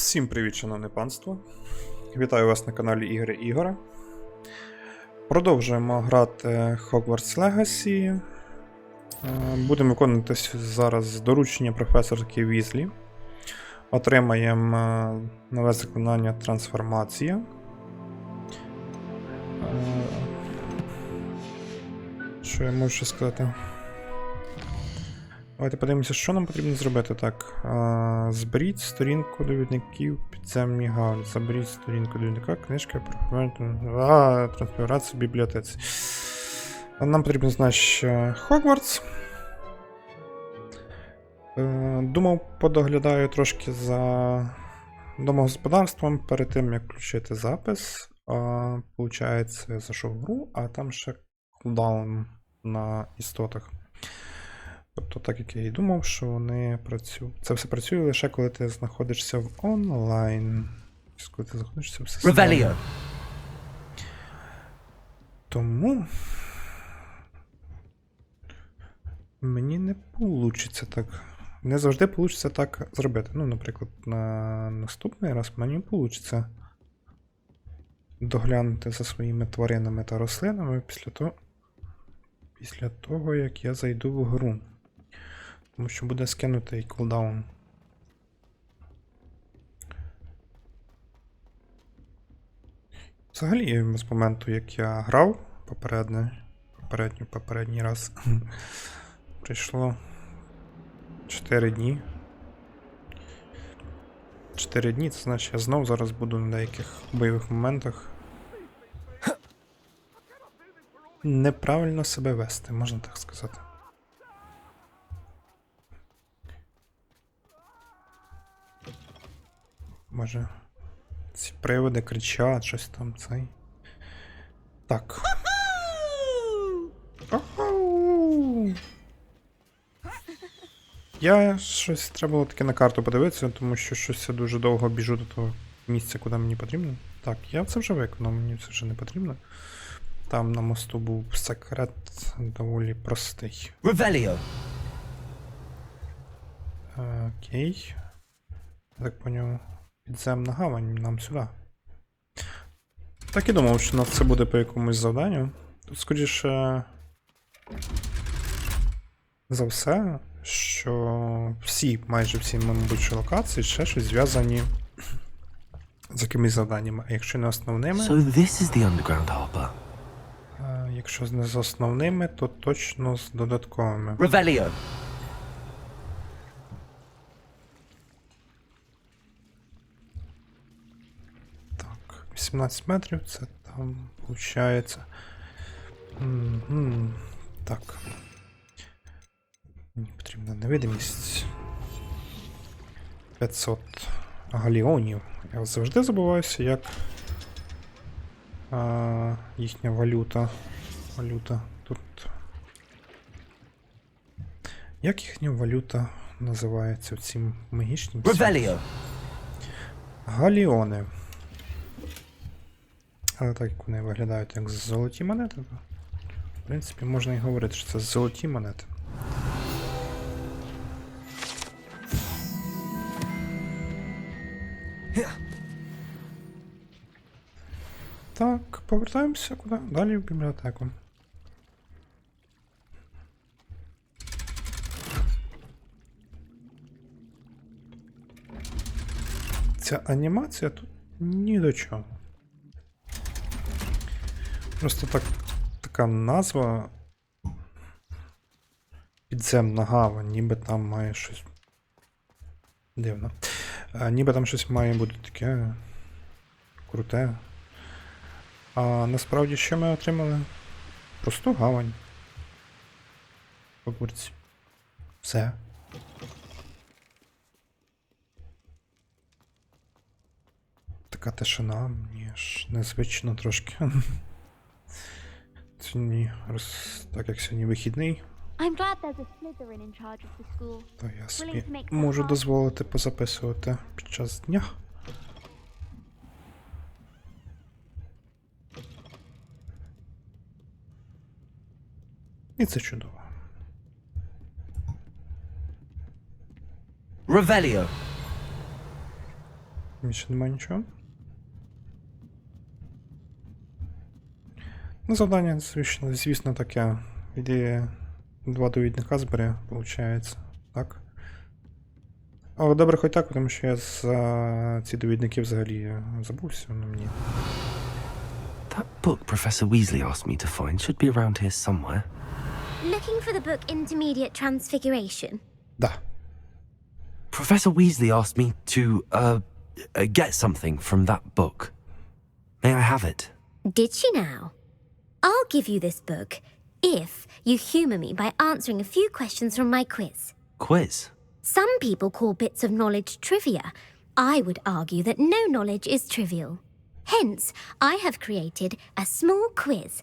Всім привіт, шановне панство. Вітаю вас на каналі Ігри Ігора. Продовжуємо грати Hogwarts Legacy. Будемо виконувати зараз доручення професорки Візлі. Отримаємо нове заклинання трансформація. Що я можу ще сказати? Давайте подивимося, що нам потрібно зробити. Так, зберіть сторінку довідників підземні галь. Заберіть сторінку довідника, книжка про трансфігурацію в бібліотеці. Нам потрібно знати, що Hogwarts. Думав, подоглядаю трошки за домогосподарством перед тим, як включити запис. Получається, я зайшов в гру, а там ще кулдаун на істотах. Тобто, так як я і думав, що вони працюють. Це все працює лише коли ти знаходишся в онлайн. Коли ти знаходишся в системі. Тому мені не вийде так. Не завжди вийде так зробити. Ну, наприклад, на наступний раз мені вийде доглянути за своїми тваринами та рослинами після того, як я зайду в гру. Тому що буде скинутий кулдаун. Взагалі, з моменту, як я грав попередній раз, пройшло 4 дні. 4 дні, це значить, я знов зараз буду на деяких бойових моментах неправильно себе вести, можна так сказати. Може, ці приводи кричать, щось там цей. Так. Я щось треба було таки на карту подивитися, тому що щось я дуже довго біжу до того місця, куди мені потрібно. Так, я це вже виконав, мені це вже не потрібно. Там на мосту був секрет доволі простий. Ревеліо. Окей. Я так поняв. Підземна гавань нам сюди. Так і думав, що це буде по якомусь завданню. Тут, скоріше за все, що майже всі, мабуть, що локації ще щось зв'язані з якимись завданнями. А якщо не основними... So this is the underground harbor. Якщо не з основними, то точно з додатковими. Ревеліо. Так, 18 метрів, це там, виходить. Так. Мені потрібна невидимість. 500 галіонів. Я завжди забуваюся, як їхня валюта. Тут. Як їхня валюта називається в цім магічнім? Ревеліо. Галіони. Але так як вони виглядають як золоті монети, то в принципі можна і говорити, що це золоті монети. Так, повертаємося куди? Далі в бібліотеку. Ця анімація тут ні до чого. Просто така назва підземна гавань, ніби там має щось дивно. Ніби там щось має бути таке круте. А насправді що ми отримали? Просту гавань. Hogwarts. Все. Така тишина, мені ж незвично трошки. Сьогодні, так як сьогодні вихідний, то я собі можу дозволити позаписувати під час дня. І це чудово. Ревеліо. Більше немає нічого. Ну, завдання, звісно, таке. Іди 2 довідника збере, виходить. Так. Але добре хоч так, тому що я за ці довідники взагалі забувся на мені. That book Professor Weasley asked me to find should be around here somewhere. Looking for the book Intermediate Transfiguration? Да. Professor Weasley asked me to, get something from that book. May I have it? Did she now? I'll give you this book if you humour me by answering a few questions from my quiz. Quiz? Some people call bits of knowledge trivia. I would argue that no knowledge is trivial. Hence, I have created a small quiz,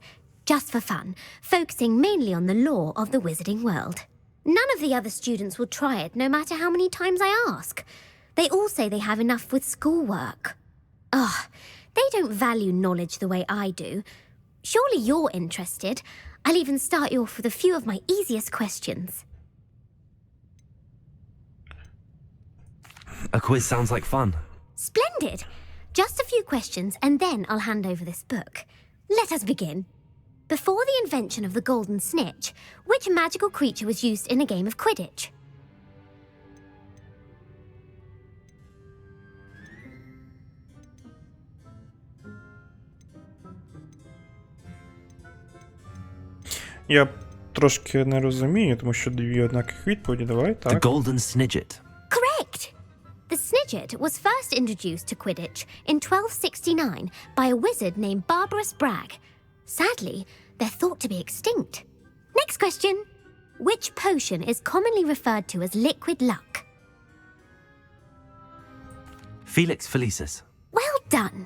just for fun, focusing mainly on the lore of the wizarding world. None of the other students will try it, no matter how many times I ask. They all say they have enough with schoolwork. Ugh, they don't value knowledge the way I do. Surely you're interested. I'll even start you off with a few of my easiest questions. A quiz sounds like fun. Splendid! Just a few questions and then I'll hand over this book. Let us begin. Before the invention of the golden snitch, which magical creature was used in a game of Quidditch? Я трошки не розумію, тому що 2 однакових відповіді. Давай, The так. Golden Snidget. Correct! The Snidget was first introduced to Quidditch in 1269 by a wizard named Barbarous Bragg. Sadly, they're thought to be extinct. Next question. Which potion is commonly referred to as liquid luck? Felix Felicis. Well done!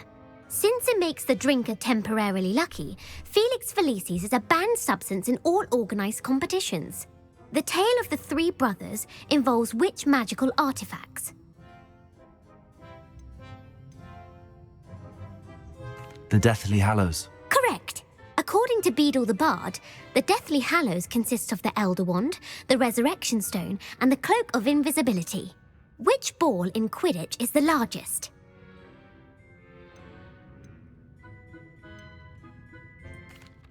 Since it makes the drinker temporarily lucky, Felix Felicis is a banned substance in all organized competitions. The tale of the 3 brothers involves which magical artifacts? The Deathly Hallows. Correct! According to Beedle the Bard, the Deathly Hallows consists of the Elder Wand, the Resurrection Stone, and the Cloak of Invisibility. Which ball in Quidditch is the largest?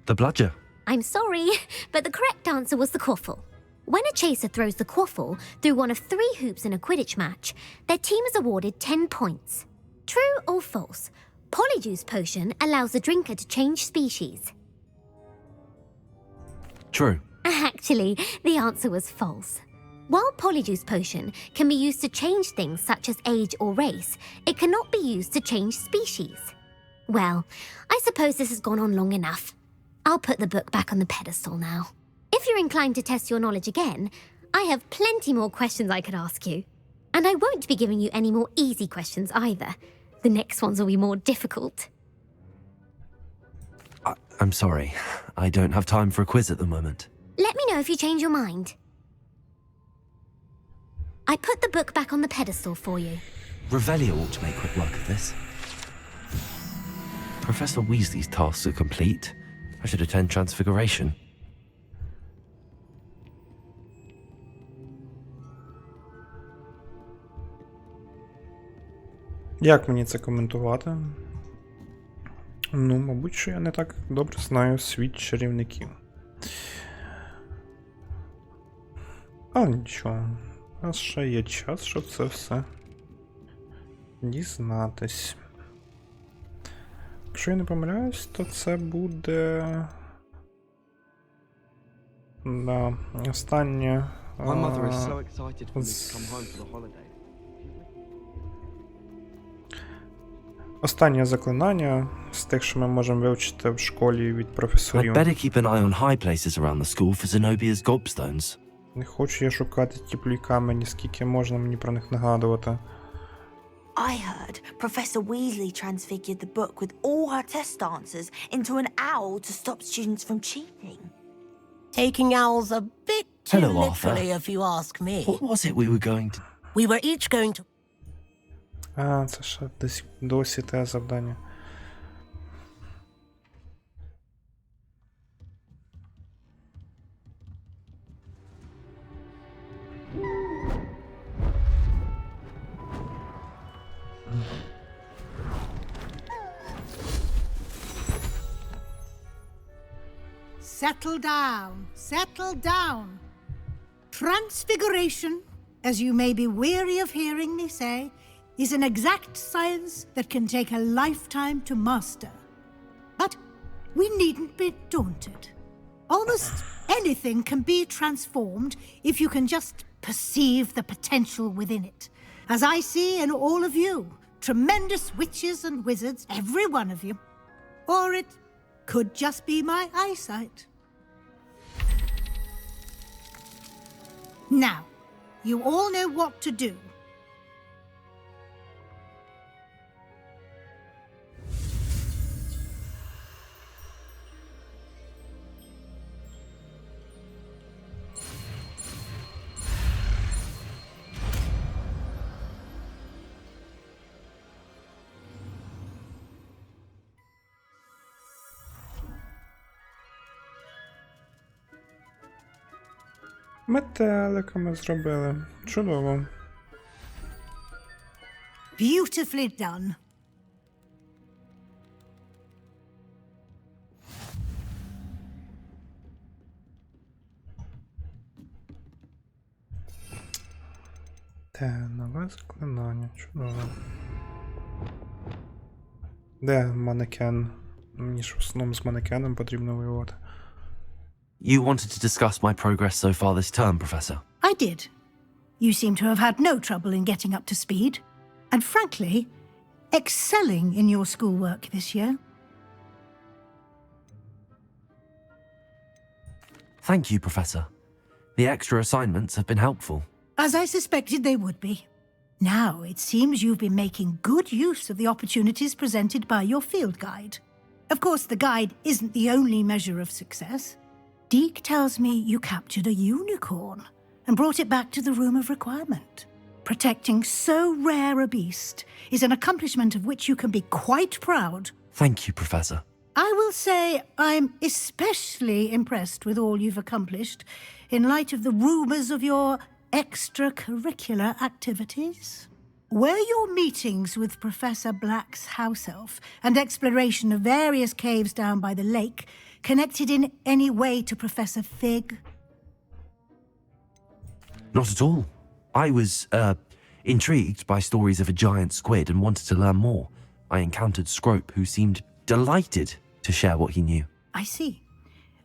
The Bludger. I'm sorry, but the correct answer was the quaffle. When a chaser throws the quaffle through one of 3 hoops in a Quidditch match, their team is awarded 10 points. True or false? Polyjuice potion allows the drinker to change species. True. Actually, the answer was false. While Polyjuice potion can be used to change things such as age or race, it cannot be used to change species. Well, I suppose this has gone on long enough. I'll put the book back on the pedestal now. If you're inclined to test your knowledge again, I have plenty more questions I could ask you. And I won't be giving you any more easy questions either. The next ones will be more difficult. I'm sorry. I don't have time for a quiz at the moment. Let me know if you change your mind. I put the book back on the pedestal for you. Revelio ought to make quick work of this. Professor Weasley's tasks are complete. I should attend Transfiguration. Як мені це коментувати? Ну, мабуть, що я не так добре знаю світ чарівників. Але нічого. У нас ще є час, щоб це все дізнатись. Якщо я не помиляюсь, то це буде... Да, останнє... My mother is so excited for me to come home for the holidays. Останнє заклинання з тих, що ми можемо вивчити в школі від професорів. I'd better keep an eye on high places around the school for Zenobia's gobstones. Не хочу я шукати ті камені, скільки можна мені про них нагадувати. I heard Professor Weasley transfigured the book with all her test answers into an owl to stop students from cheating. Taking owls a bit too Hello, Arthur. literally, if you ask me. What was it we were going to... We were each going to... А, це ще досі те завдання. settle down, settle down. Transfiguration, as you may be weary of hearing me say, is an exact science that can take a lifetime to master. But we needn't be daunted. Almost anything can be transformed if you can just perceive the potential within it. As I see in all of you, tremendous witches and wizards, every one of you. Or it could just be my eyesight. Now, you all know what to do. Метеликами зробили. Чудово. Beautifully done. Нове заклинання. Чудово. Де манекен? Мені ж в основному з манекеном потрібно воювати. You wanted to discuss my progress so far this term, Professor. I did. You seem to have had no trouble in getting up to speed. And frankly, excelling in your schoolwork this year. Thank you, Professor. The extra assignments have been helpful. As I suspected they would be. Now, it seems you've been making good use of the opportunities presented by your field guide. Of course, the guide isn't the only measure of success. Deke tells me you captured a unicorn and brought it back to the Room of Requirement. Protecting so rare a beast is an accomplishment of which you can be quite proud. Thank you, Professor. I will say I'm especially impressed with all you've accomplished in light of the rumors of your extracurricular activities. Were your meetings with Professor Black's house elf and exploration of various caves down by the lake connected in any way to Professor Fig? Not at all. I was, intrigued by stories of a giant squid and wanted to learn more. I encountered Scrope, who seemed delighted to share what he knew. I see.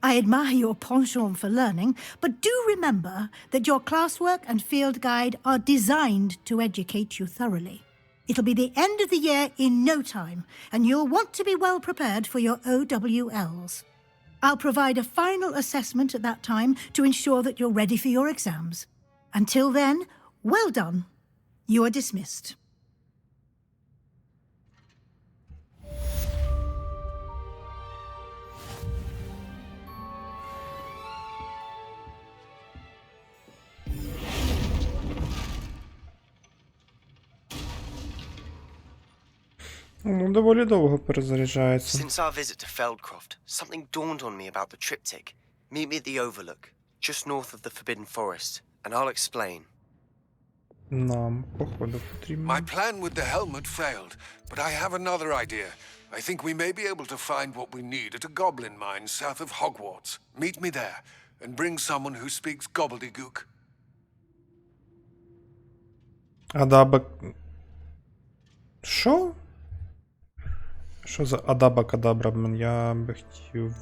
I admire your penchant for learning, but do remember that your classwork and field guide are designed to educate you thoroughly. It'll be the end of the year in no time, and you'll want to be well prepared for your OWLs. I'll provide a final assessment at that time to ensure that you're ready for your exams. Until then, well done. You are dismissed. Ну, доволі довго перезаряджається. Since our visit to Feldcroft, something dawned on me about the triptych. Meet me at the Overlook, just north of the Forbidden Forest, and I'll explain. Нам, походу, потрібно. My plan with the helmet failed, but I have another idea. I think we may be able to find what we need at a goblin mine south of Hogwarts. Meet me there, and bring someone who speaks gobbledygook. Адаба... Що? Що за адаба-кадабра? Я би хотів...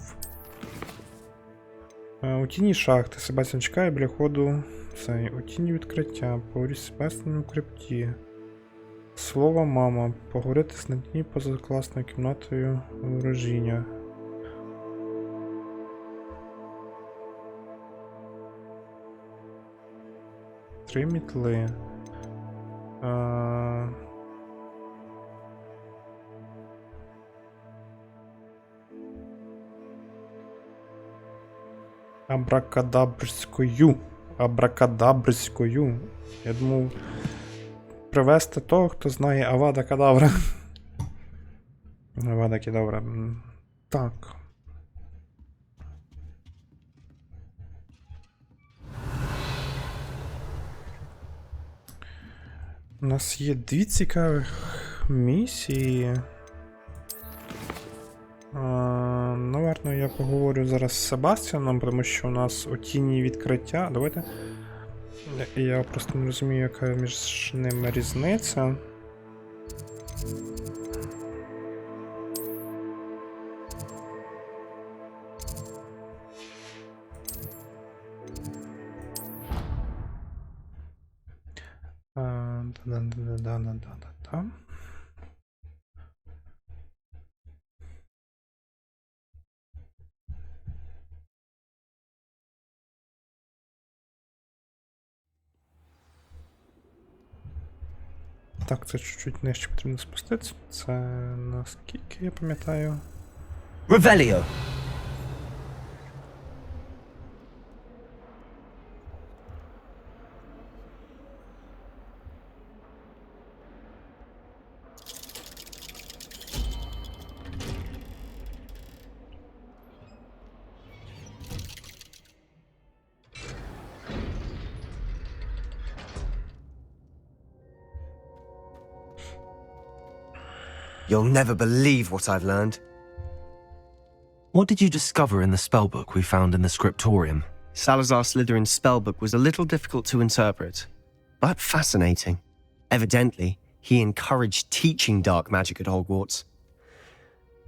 У тіні шахти. Себастьян чекає біля ходу. Цей. У тіні відкриття. Поговорю з Себастьяном у крипті. Слово мама. Поговорити з надії поза класною кімнатою ворожіння. Три мітли. Абракадабрською. Абракадабрською. Я думав привести того, хто знає Авада Кадавра. Авада Кедавра. Так. У нас є дві цікавих місії. Наверно, я поговорю зараз з Себастьяном, тому що у нас у тіні відкриття. Давайте. Я просто не розумію, яка між ними різниця. Да-да-да-да-да-да-да. Так, це чуть-чуть нижче потрібно спуститися. Це наскільки я пам'ятаю. Revelio. You'll never believe what I've learned. What did you discover in the spellbook we found in the scriptorium? Salazar Slytherin's spellbook was a little difficult to interpret, but fascinating. Evidently, he encouraged teaching dark magic at Hogwarts.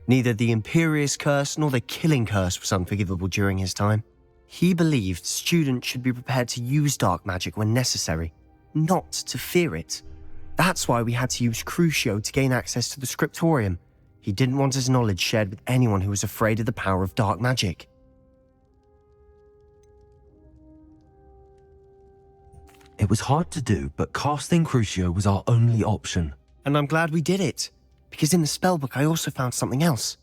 Neither the Imperious Curse nor the Killing Curse was unforgivable during his time. He believed students should be prepared to use dark magic when necessary, not to fear it. That's why we had to use Crucio to gain access to the scriptorium. He didn't want his knowledge shared with anyone who was afraid of the power of dark magic. It was hard to do, but casting Crucio was our only option. And I'm glad we did it, because in the spellbook I also found something else.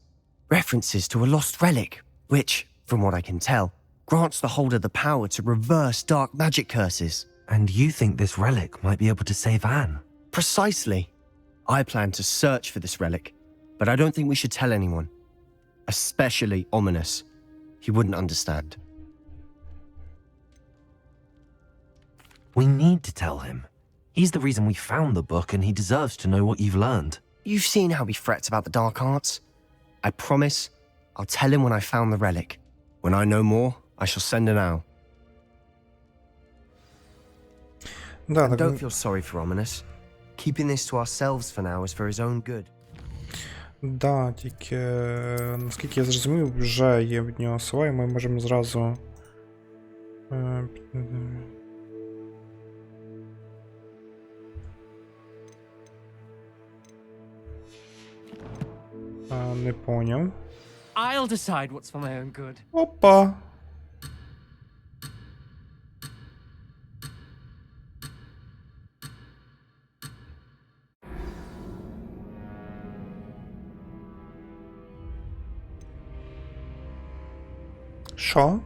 References to a lost relic, which, from what I can tell, grants the holder the power to reverse dark magic curses. And you think this relic might be able to save Anne? Precisely. I plan to search for this relic, but I don't think we should tell anyone. Especially Ominous. He wouldn't understand. We need to tell him. He's the reason we found the book, and he deserves to know what you've learned. You've seen how he frets about the dark arts. I promise I'll tell him when I found the relic. When I know more, I shall send an owl. Да, Don't так, feel sorry for Ominous. Keeping this to ourselves for now is for his own good. да, тільки, наскільки я зрозумів, вже є від нього своє, ми можемо зразу. Не поняв. I'll decide what's for my own good. Опа! Що?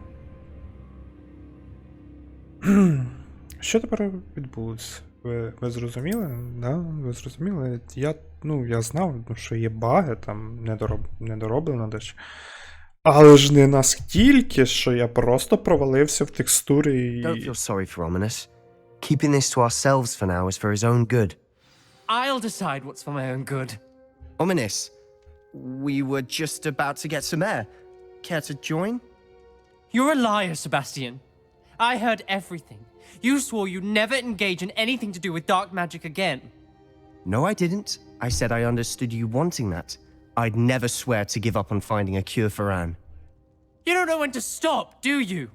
Що тепер відбулося? Ви зрозуміли? Да? Ви зрозуміли? Я знав, що є баги, там недороблено дещо. Але ж не настільки, що я просто провалився в текстурі і... Don't feel sorry for Ominous. Keeping this to ourselves for now is for his own good. I'll decide what's for my own good. Ominous, we were just about to get some air. Care to join? You're a liar, Sebastian. I heard everything. You swore you'd never engage in anything to do with dark magic again. No, I didn't. I said I understood you wanting that. I'd never swear to give up on finding a cure for Anne. You don't know when to stop, do you?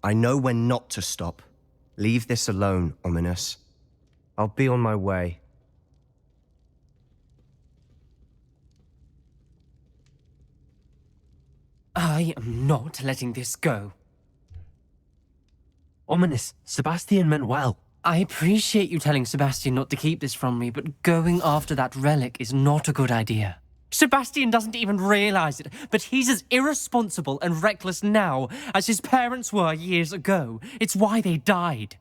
I know when not to stop. Leave this alone, Ominous. I'll be on my way. I am not letting this go. Ominous, Sebastian meant well. I appreciate you telling Sebastian not to keep this from me, but going after that relic is not a good idea. Sebastian doesn't even realize it, but he's as irresponsible and reckless now as his parents were years ago. It's why they died.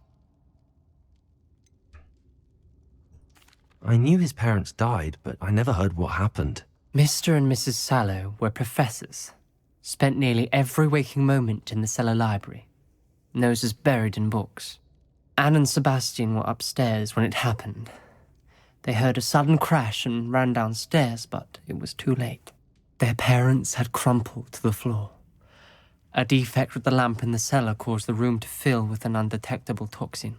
I knew his parents died, but I never heard what happened. Mr. and Mrs. Sallow were professors. Spent nearly every waking moment in the cellar library. Noses buried in books. Anne and Sebastian were upstairs when it happened. They heard a sudden crash and ran downstairs, but it was too late. Their parents had crumpled to the floor. A defect with the lamp in the cellar caused the room to fill with an undetectable toxin.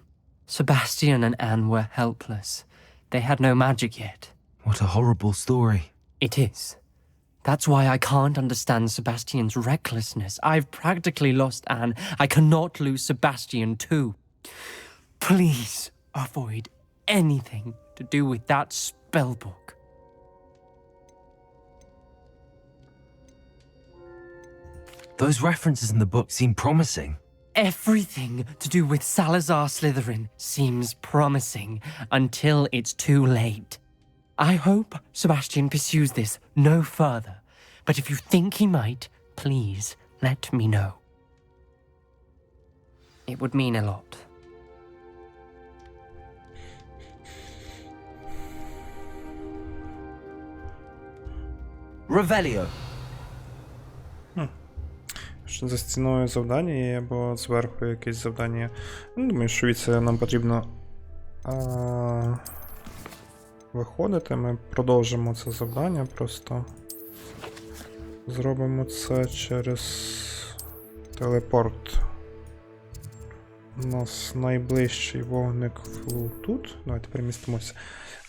Sebastian and Anne were helpless. They had no magic yet. What a horrible story. It is. That's why I can't understand Sebastian's recklessness. I've practically lost Anne. I cannot lose Sebastian too. Please avoid anything to do with that spellbook. Those references in the book seem promising. Everything to do with Salazar Slytherin seems promising until it's too late. I hope Sebastian pursues this no further, but if you think he might, please let me know. It would mean a lot. Revelio. Що за стіною завдання є, або зверху якесь завдання. Ну, думаю, що від це нам потрібно виходити. Ми продовжимо це завдання, просто зробимо це через телепорт. У нас найближчий вогник тут. Давайте перемістимося.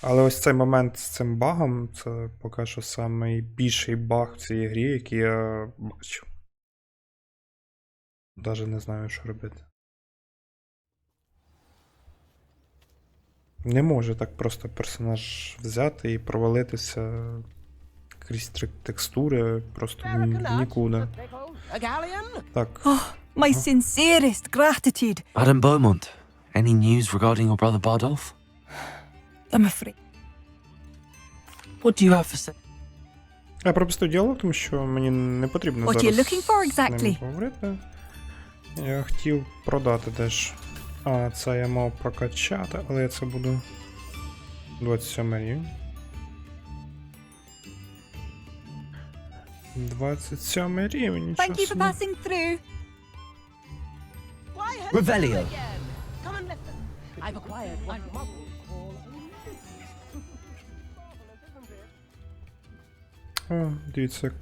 Але ось цей момент з цим багом, це поки що найбільший баг в цій грі, який я бачив. Даже не знаю, що робити. Не може так просто персонаж взяти і провалитися крізь текстури просто в нікуди. Так. My sincerest gratitude. Madame Beaumont, any news regarding your brother Bardolph? I'm afraid. What do you have for say? Я пропустив діалог, тому що мені не потрібно What зараз are you looking for з ним exactly? говорити. Я хотів продати теж. Це я мав прокачати, але я це буду 27 рівень. 27 рівень, нічого Thank you for собі. passing through. Revelio. Come and listen. I've acquired what mother call О, дивіться, як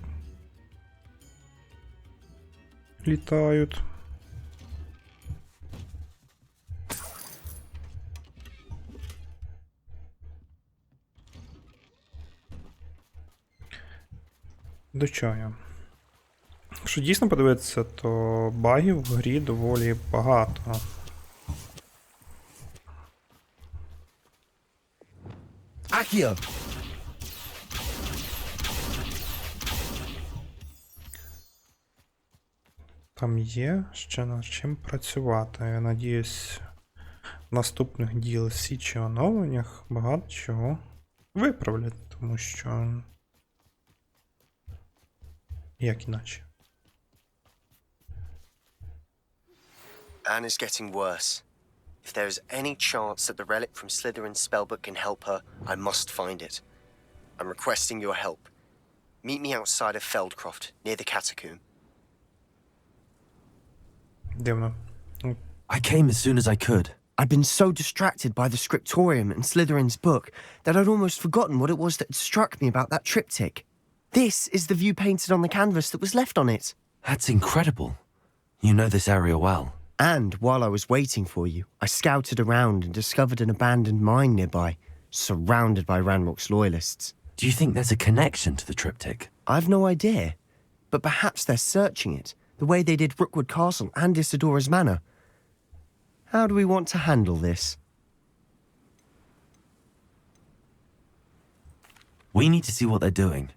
літають. До чого? Якщо дійсно подивитися, то багів в грі доволі багато. Accio. Там є ще над чим працювати. Я надіюсь, в наступних DLC чи оновленнях багато чого виправлять, тому що як іначе. Anne is getting worse. If there is any chance that the relic from Slytherin's spellbook can help her, I must find it. I'm requesting your help. Meet me outside of Feldcroft, near the catacomb. Дивно. I came as soon as I could. I'd been so distracted by the scriptorium and Slytherin's book that I'd almost forgotten what it was that had struck me about that triptych. This is the view painted on the canvas that was left on it. That's incredible. You know this area well. And while I was waiting for you, I scouted around and discovered an abandoned mine nearby, surrounded by Ranrock's loyalists. Do you think there's a connection to the triptych? I've no idea, but perhaps they're searching it, the way they did Rookwood Castle and Isidora's Manor. How do we want to handle this? We need to see what they're doing.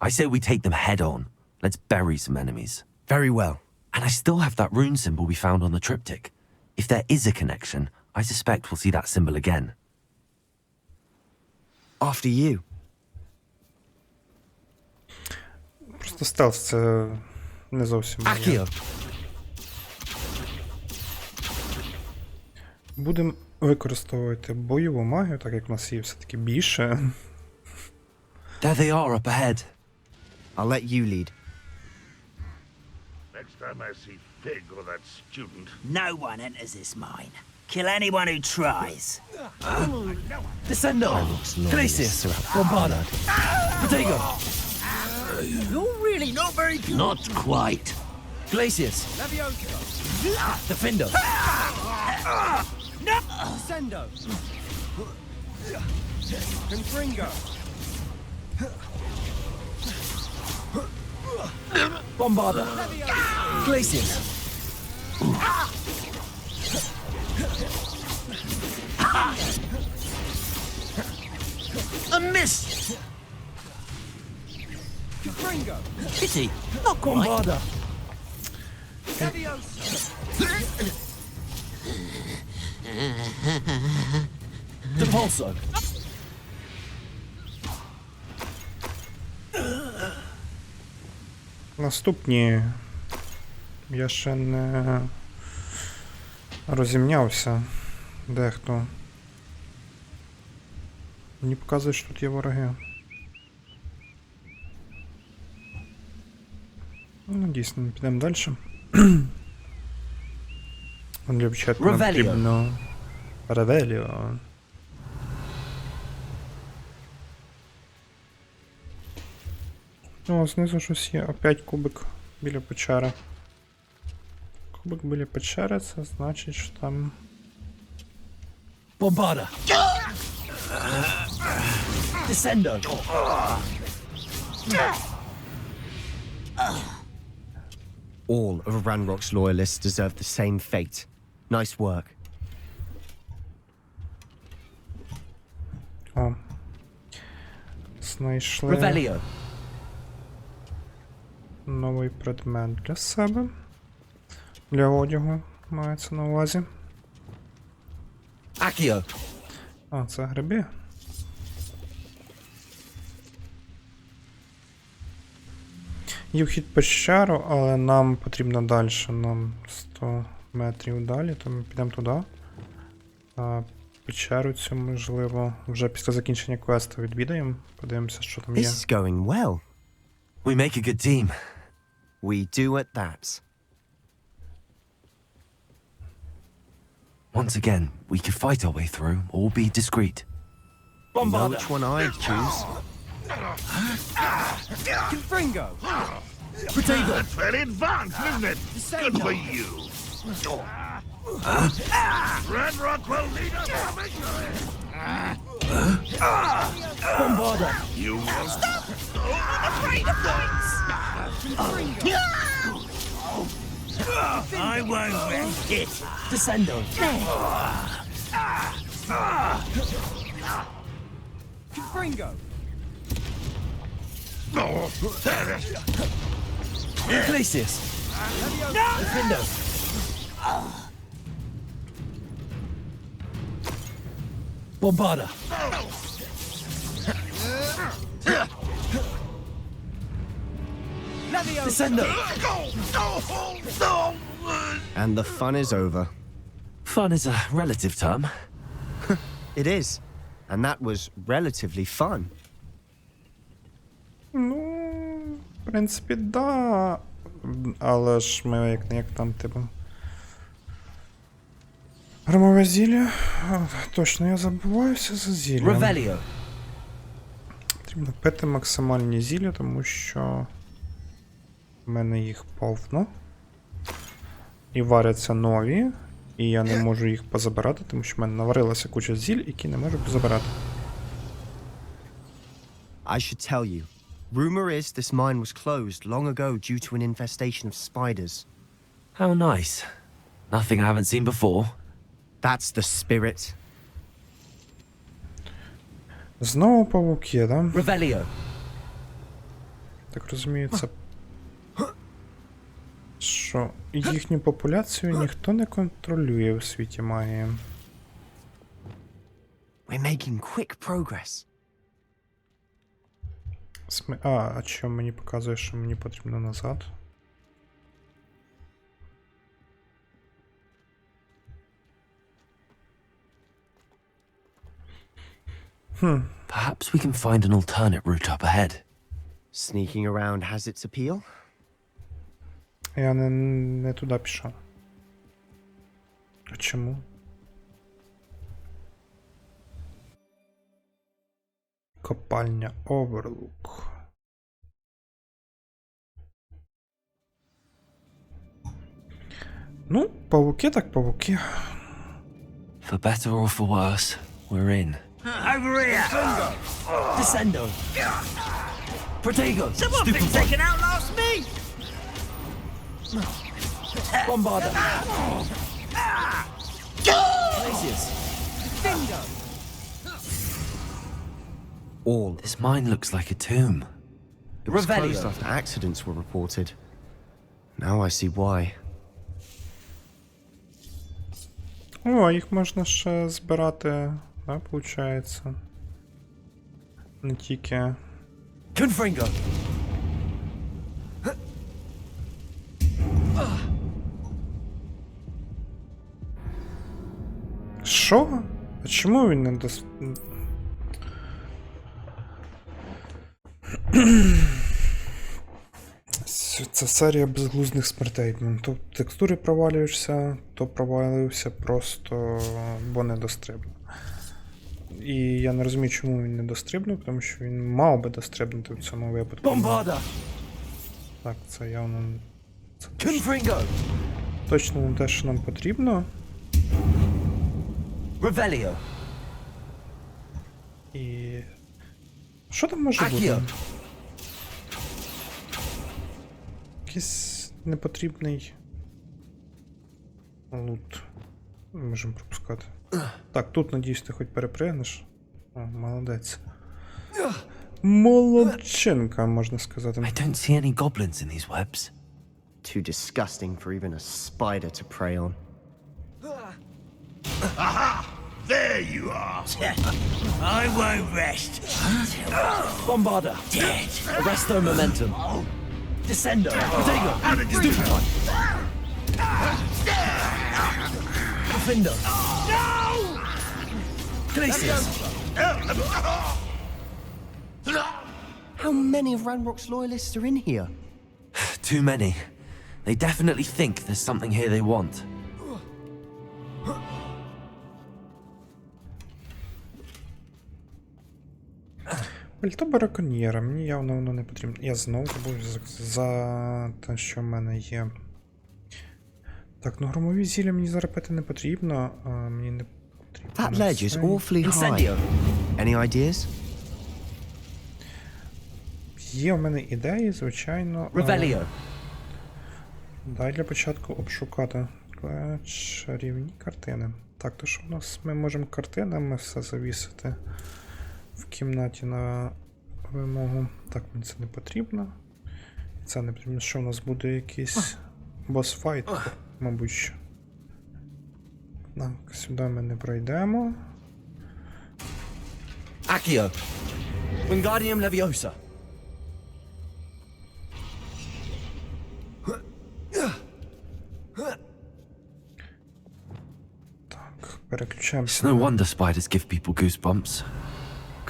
I say we take them head on. Let's bury some enemies. Very well. And I still have that rune symbol we found on the triptych. If there is a connection, I suspect we'll see that symbol again. After you. Просто стелс це не зовсім моє. Accio. Будемо використовувати бойову магію, так як в нас є все-таки більше. There they are up ahead. I'll let you lead. Next time I see Fig or that student. No one enters this mine. Kill anyone who tries. Descendo. Glacius. Bombarda. Protego. You're really not very good. Not quite. Glacius. Defender. Descendo. Confringo. Bombarda. Glacius. A miss. Confringo. Pity. Not quite. Bombarda. Depulso. Наступні. Я ще не розімнявся. Дехто. Мені показує, що тут є вороги. Ну, дійсно, підемо далі. Для початку нам потрібно Ревеліо. О, знизу щось є. Опять кубик біля печери. Кубик біля печери, це значить, що там... Bombarda. Descendo. All of Ranrock's loyalists deserve the same fate. Nice work. О. Знайшли Revelio. новий предмет для себе. Для одягу мається на увазі. Accio. А, це гриби. Є вхід в пещеру, але нам потрібно далі. Нам 100 метрів далі, то ми підемо туди. А печеру цю, можливо, вже після закінчення квесту відвідаємо. Подивимося, що там є. This is going well. We make a good team. We do at that. Once again, we could fight our way through or be discreet. You know which one I'd choose? Confringo. Potato. That's very advanced, isn't it? Good for you. Ranrock will lead us to victory. Bombarda. You will stop. I'm afraid of heights. I won't risk it. Descendo. Confringo. Glacius. Defendo. Bombarda. Descendo. And the fun is over. Fun is a relative term. It is. And that was relatively fun. Ну, в принципі, да. Але ж ми як там, типу. Громове зілля. Точно, я забуваюся за зілля. Revelio. Потрібно пити максимальні зілля, тому що в мене їх повно. І варяться нові. І я не можу їх позабирати, тому що в мене наварилася куча зіль, які не можу позабирати. I should tell you. Rumor is this mine was closed long ago due to an infestation of spiders. How nice. Nothing I haven't seen before. That's the spirit. Знову павуки, да? Revelio. Так розумію, це... Що їхню популяцію ніхто не контролює в світі магії. We're making quick progress. А що мені показує, що мені потрібно назад? Perhaps we can find an alternate route up ahead. Sneaking around has its appeal. Я не туди пішов. А чому? Копальня Оверлук. Ну, павуки так павуки. For better or for worse, we're in. Over here! Descendo! Protego! Someone been taken out last week! Bombarda! Glaciers! Bingo! All. This mine looks like a tomb. It was closed Revelio. after accidents were reported. Now I see why. О, їх можна ще збирати, да, виходить? Не тільки... Confringo! Що? А чому він не дос... Це серія безглуздих смертей. То текстури провалюєшся, то провалився просто, бо не дострибнув. І я не розумію, чому він не дострибнув, тому що він мав би дострибнути в цьому випадку. Bombarda! Так, це явно... Це Confringo! точно не те, що нам потрібно. Revelio! І... Що там може бути? Accio! Якийсь непотрібний лут. Можемо пропускати. Так, тут, надіюсь, ти хоч перепригнеш. О, молодець. Молодчинка, можна сказати. I don't see any goblins in these webs. Too disgusting for even a spider to prey on. Aha! There you are! I won't rest. Bombarda! Dead! Arresto momentum! Descendo! Protego! How did you do that? Profindo! No! Glaciers! How many of Ranrock's loyalists are in here? Too many. They definitely think there's something here they want. Пальто браконьєра, мені явно воно не потрібно. Я знову забув за те, що в мене є. Так, ну громові зілля мені зараз пити не потрібно, а мені не потрібно. That ledge is це. awfully high. Incendio! Any ideas? Є в мене ідеї, звичайно. Revelio! Дай для початку обшукати чарівні картини. Так, то що в нас? Ми можемо картинами все завісити в кімнаті на вимогу. Так, мені це не потрібно. Це не потрібно. Що в нас буде якийсь босфайт, мабуть. Що. Так, сюди ми не пройдемо. Accio! Wingardium Leviosa! Так, переключаємося. It's no wonder spiders give people goosebumps.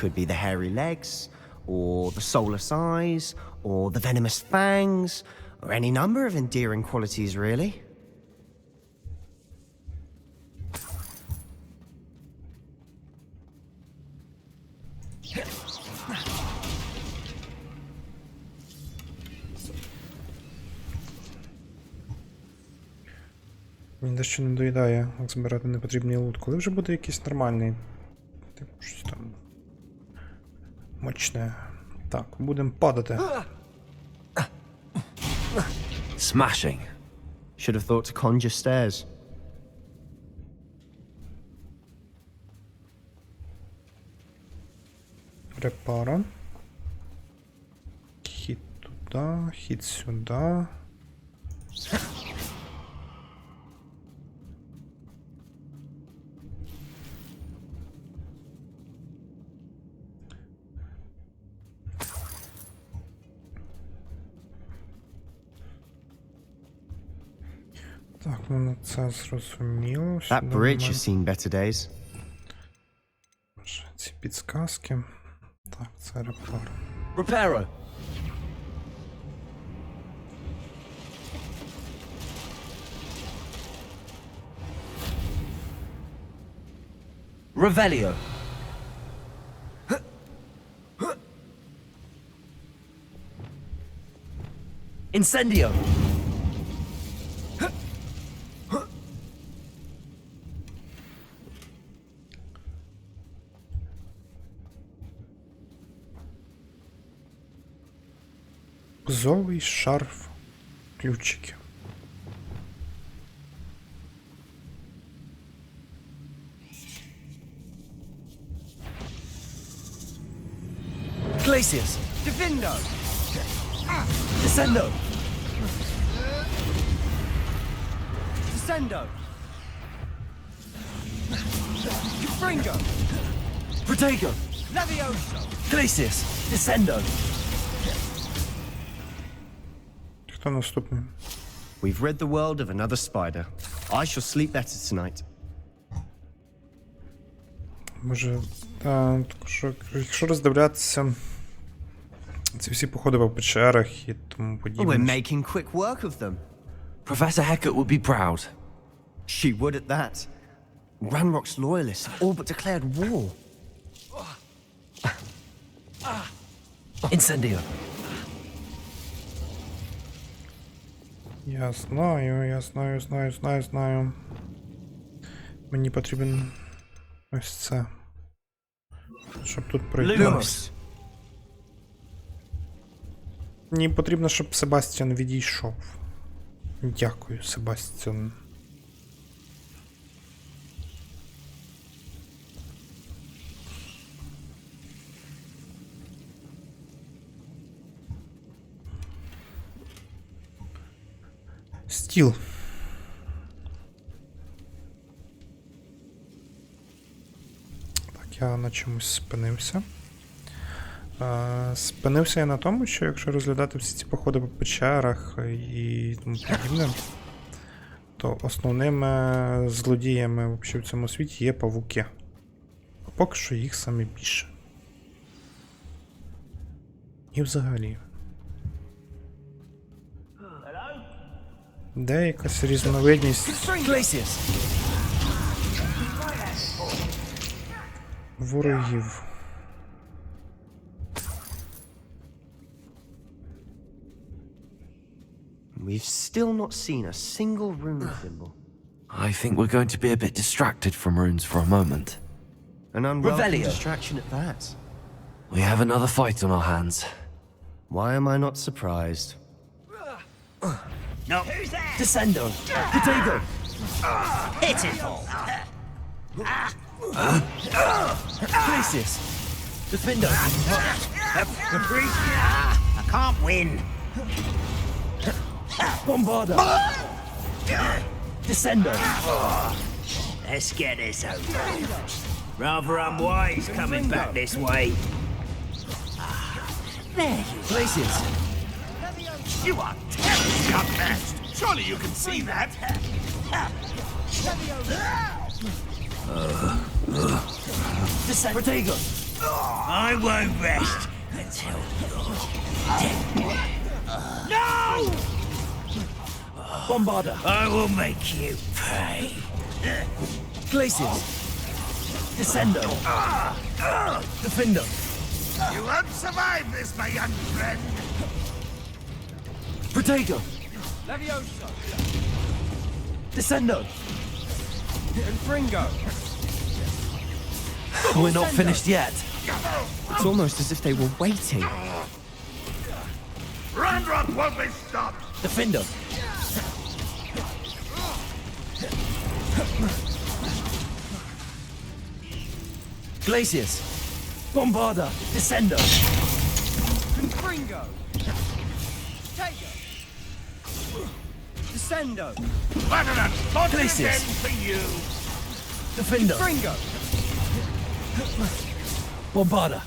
Could be the hairy legs, or the soulless eyes, or the venomous fangs, or any number of endearing qualities, really. Мені дещо не доїдає збирати непотрібний лут. Коли вже буде якийсь нормальний? Типу, щось там мощне. Так, будемо падати. Smashing! Should have thought to conjure stairs. Репара. Хід туди, хід сюди. Так, ну на це зрозуміло. That Сюди bridge немає. has seen better days. Ці підсказки. Так, це репара. Reparo! Revelio! Incendio! Бузовий шарф. Ключики. Glacius! Defendo! Descendo! Descendo! Confringo! Protego! Levioso! Glacius! Descendo! Хто наступний? We've rid the world of another spider. I shall sleep better tonight. Може, також, якщо роздивлятися ці всі походи по печерах і тому We're подібне. making quick work of them. Professor Hecat would be proud. She would at that. Ranrock's loyalists have all but declared war. Incendio. Я знаю. Мені потрібен ось це. Щоб тут пройти. Lumos! Мені потрібно, щоб Себастьян відійшов. Дякую, Себастьян. Стіл. Так, я на чомусь спинився. Спинився я на тому, що якщо розглядати всі ці походи по печерах і тому подібне, то основними злодіями в цьому світі є павуки. А поки що їх саме більше. І взагалі. Де якась різновидність Glacius! ворогів. We've still not seen a single rune symbol. I think we're going to be a bit distracted from runes for a moment. An unwelcome Revelio. distraction at that. We have another fight on our hands. Why am I not surprised? No. Descendo! Protego! Pitiful. Glacius! Defendo! I can't win. Bombarda! Descendo! Let's get this over. Rather unwise coming back this way. There you Glacius! You are terribly unmatched. Surely you can see that. Descendo! Protego! I won't rest until you're dead. No! Bombarda! I will make you pay. Glacius! Descendo! Defendo! You won't survive this, my young friend. Protego! Levioso! Descendo! Confringo! We're not finished yet. It's almost as if they were waiting. Ranrock won't be stopped. Defendo! Glacius! Bombarda! Descendo! Confringo! Tego! Descendo! What an unfortunate Glacius. end for you. Defendo! Confringo! Bombarda!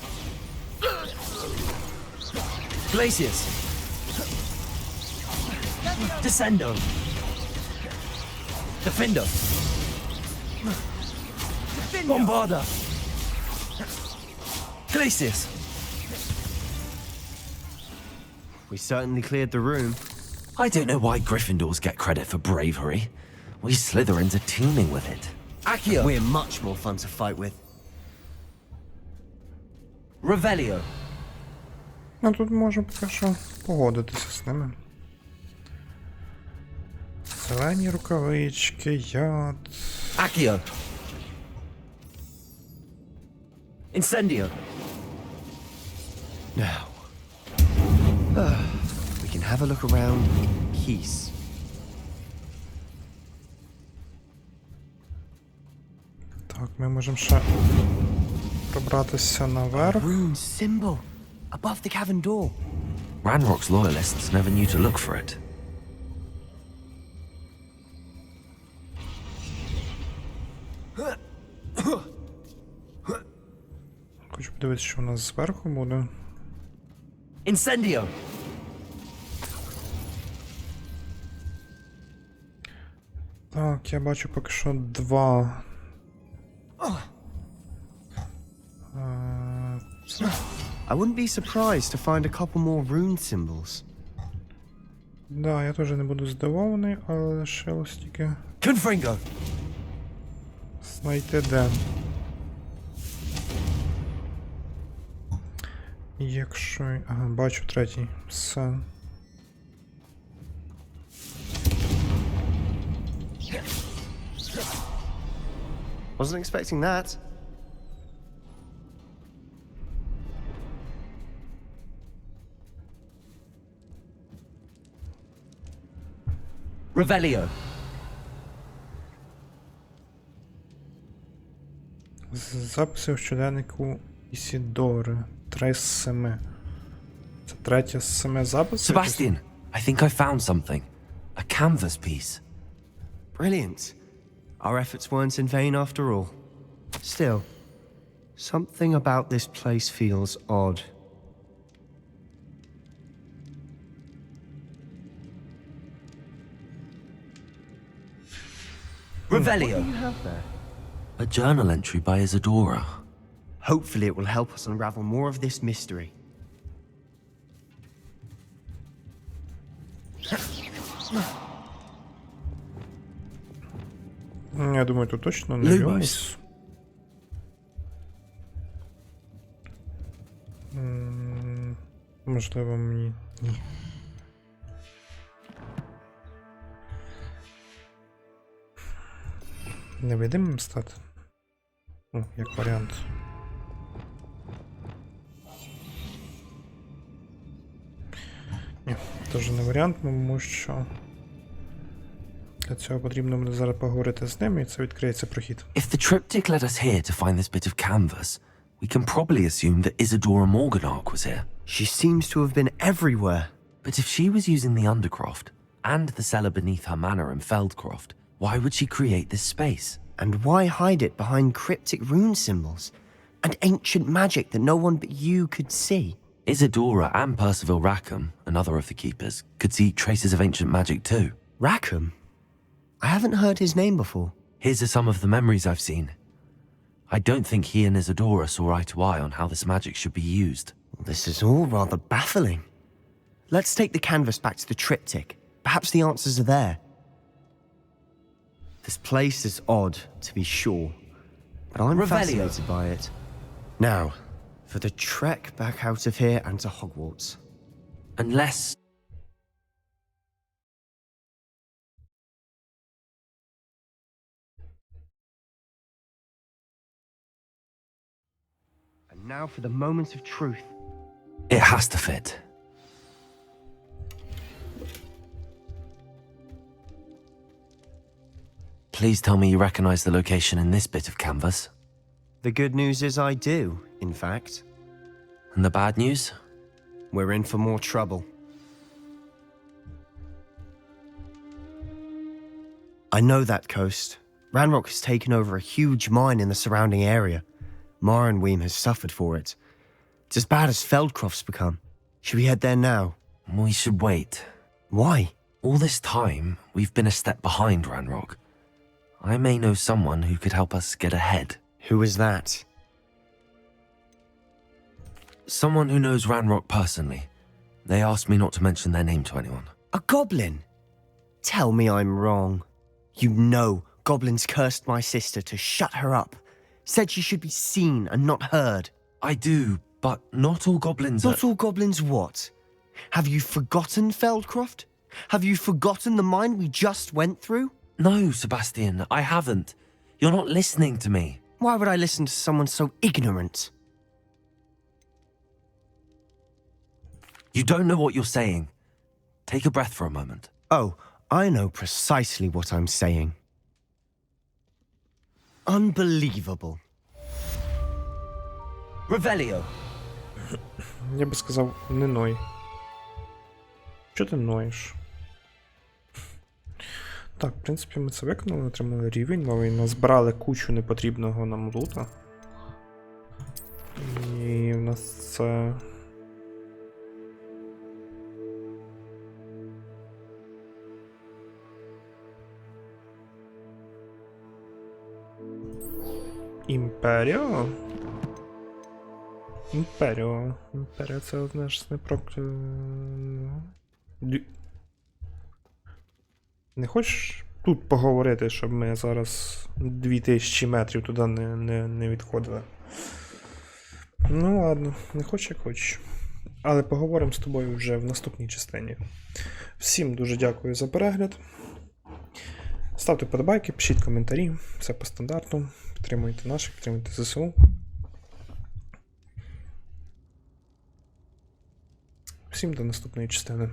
Glacius! Descendo! Defendo! Bombarda! Glacius! We certainly cleared the room. I don't know why Gryffindors get credit for bravery. We Slytherins are teeming with it. Accio! We're much more fun to fight with. Revelio! Ну тут можу поки що погодитися з ними. Зелені рукавички, яд. Accio! Incendio! Now. have a look around in peace. Так, ми можемо ще пробратися наверх. Rune symbol above the cavern door. Ranrock's loyalists never knew to look for it. Хочу подивитися, що у нас зверху буде. Incendio! Так, я бачу поки що два. I wouldn't be surprised to find a couple more rune symbols. Да, я теж не буду здивований, але лишилось тільки Confringo! знайти де. Якщо... Ага, бачу третій. Все. Wasn't expecting that. Revelio! Записи у щоденнику Ісідори. 3 з 7. Це третя з 7 записів? Sebastian, I think I found something. A canvas piece. Brilliant. Our efforts weren't in vain after all. Still, something about this place feels odd. Revelio! What do you have there? A journal entry by Isadora. Hopefully it will help us unravel more of this mystery. Я думаю, тут точно не Lumos. Можливо, мені... Ні. Невидимим стати? Ну, як варіант. Ні, теж не варіант, тому що для цього потрібно буде зараз поговорити з ними, і це відкриється прохід. If the triptych led us here to find this bit of canvas, we can probably assume that Isadora Morganark was here. She seems to have been everywhere. But if she was using the Undercroft, and the cellar beneath her manor in Feldcroft, why would she create this space? And why hide it behind cryptic rune symbols and ancient magic that no one but you could see? Isadora and Percival Rackham, another of the keepers, could see traces of ancient magic too. Rackham? I haven't heard his name before. His are some of the memories I've seen. I don't think he and Isadora saw eye to eye on how this magic should be used. This is all rather baffling. Let's take the canvas back to the triptych. Perhaps the answers are there. This place is odd, to be sure, but I'm fascinated by it. Now, for the trek back out of here and to Hogwarts. Unless... And now for the moment of truth. It has to fit. Please tell me you recognize the location in this bit of canvas. The good news is I do, in fact. And the bad news? We're in for more trouble. I know that coast. Ranrock has taken over a huge mine in the surrounding area. Mornweem has suffered for it. It's as bad as Feldcroft's become. Should we head there now? We should wait. Why? All this time, we've been a step behind Ranrock. I may know someone who could help us get ahead. Who is that? Someone who knows Ranrock personally. They asked me not to mention their name to anyone. A goblin? Tell me I'm wrong. You know goblins cursed my sister to shut her up. Said she should be seen and not heard. I do, but not all goblins Not all goblins what? Have you forgotten Feldcroft? Have you forgotten the mine we just went through? No, Sebastian, I haven't. You're not listening to me. Why would I listen to someone so ignorant? You don't know what you're saying. take a breath for a moment. Oh, I know precisely what I'm saying. Unbelievable. Revelio. Я би сказав, не ной. Чого ти ноєш? Так, в принципі, ми це виконали, отримали рівень новий, назбирали кучу непотрібного нам лута. І в нас це... Імперіо? Імперіо це одне ж не Не хочеш тут поговорити, щоб ми зараз 2000 метрів туди не відходили? Ну ладно, не хоч як хоч. Але поговоримо з тобою вже в наступній частині. Всім дуже дякую за перегляд. Ставте подобайки, пишіть коментарі, все по стандарту. Підтримуйте наших, підтримуйте ЗСУ. Всім до наступної частини.